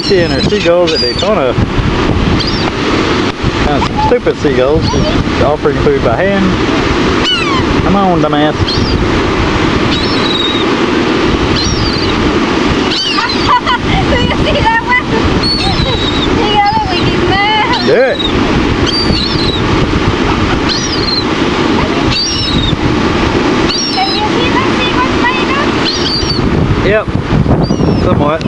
Alicia and her seagulls at Daytona. Kind of some stupid seagulls, just offering food by hand. Come on, dumbass. Do you see that one? He got a wicked mouth. Do it. Can you see that seagull spider? Yep. Somewhat.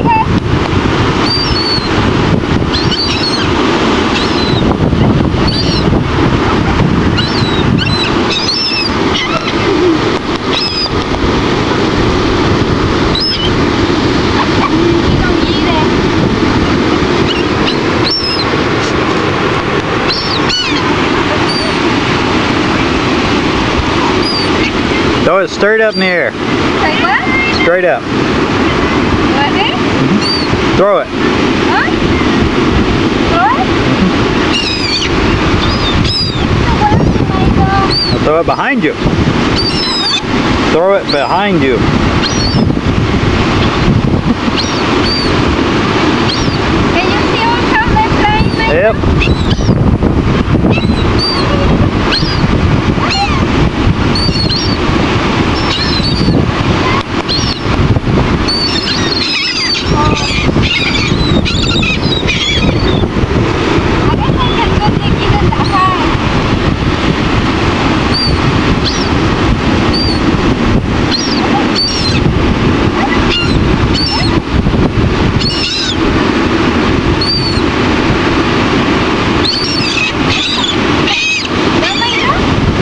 Throw it straight up in the air. Say what? Straight up. What is? Throw it. Huh? What? Now throw it behind you. Throw it behind you. Can you see what come they're playing with? Yep.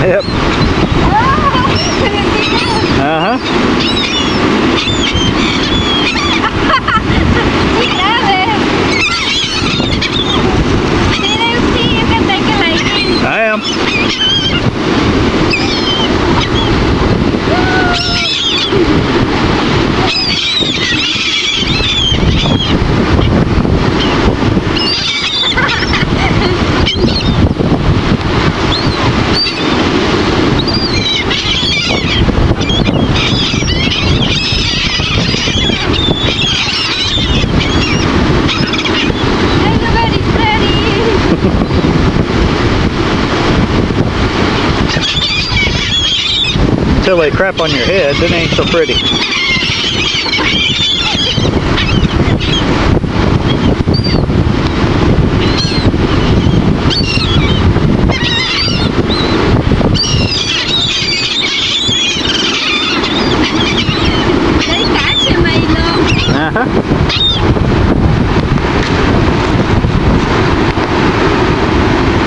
Yep. Uh-huh. I am. Until they crap on your head, then it ain't so pretty. Uh-huh.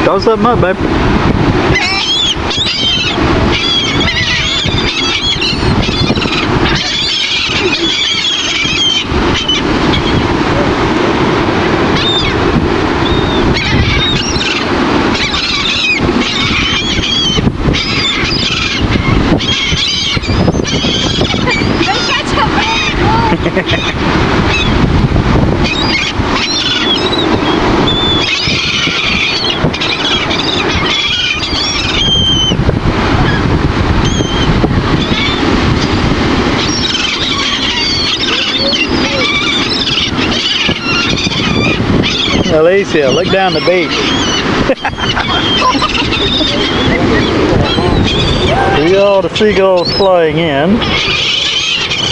Throw something up, babe. Alicia, look down the beach. See all the seagulls flying in.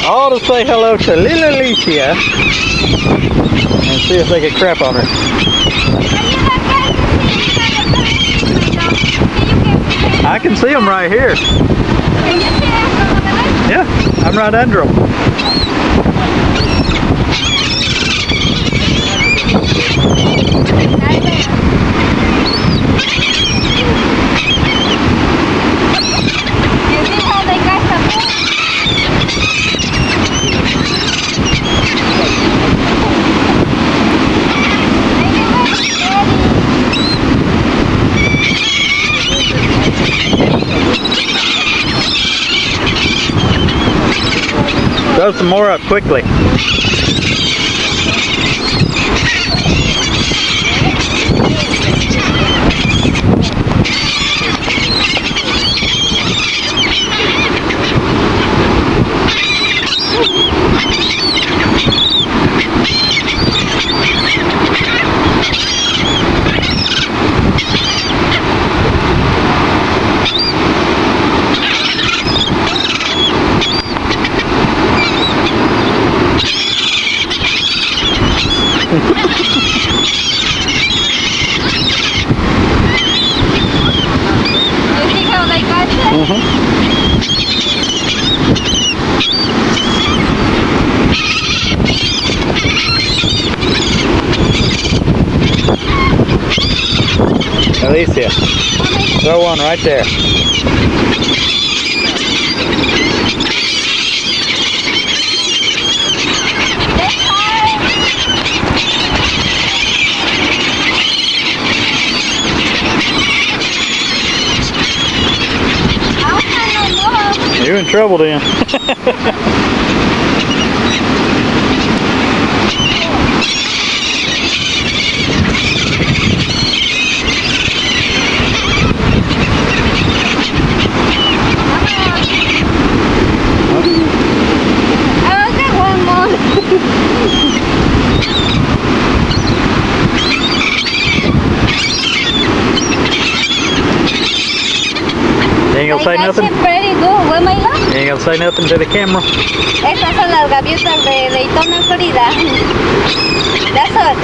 All to say hello to little Alicia and see if they can crap on her. I can see them right here. Yeah, I'm right under them. Throw some more up quickly. You see how they catch it? Alicia, throw one right there. You're in trouble then. I'll get one more. You ain't gonna say nothing? They catch it pretty good. What, my love? You ain't gonna say nothing to the camera? Estas son las gaviotas de Daytona, Florida. That's all.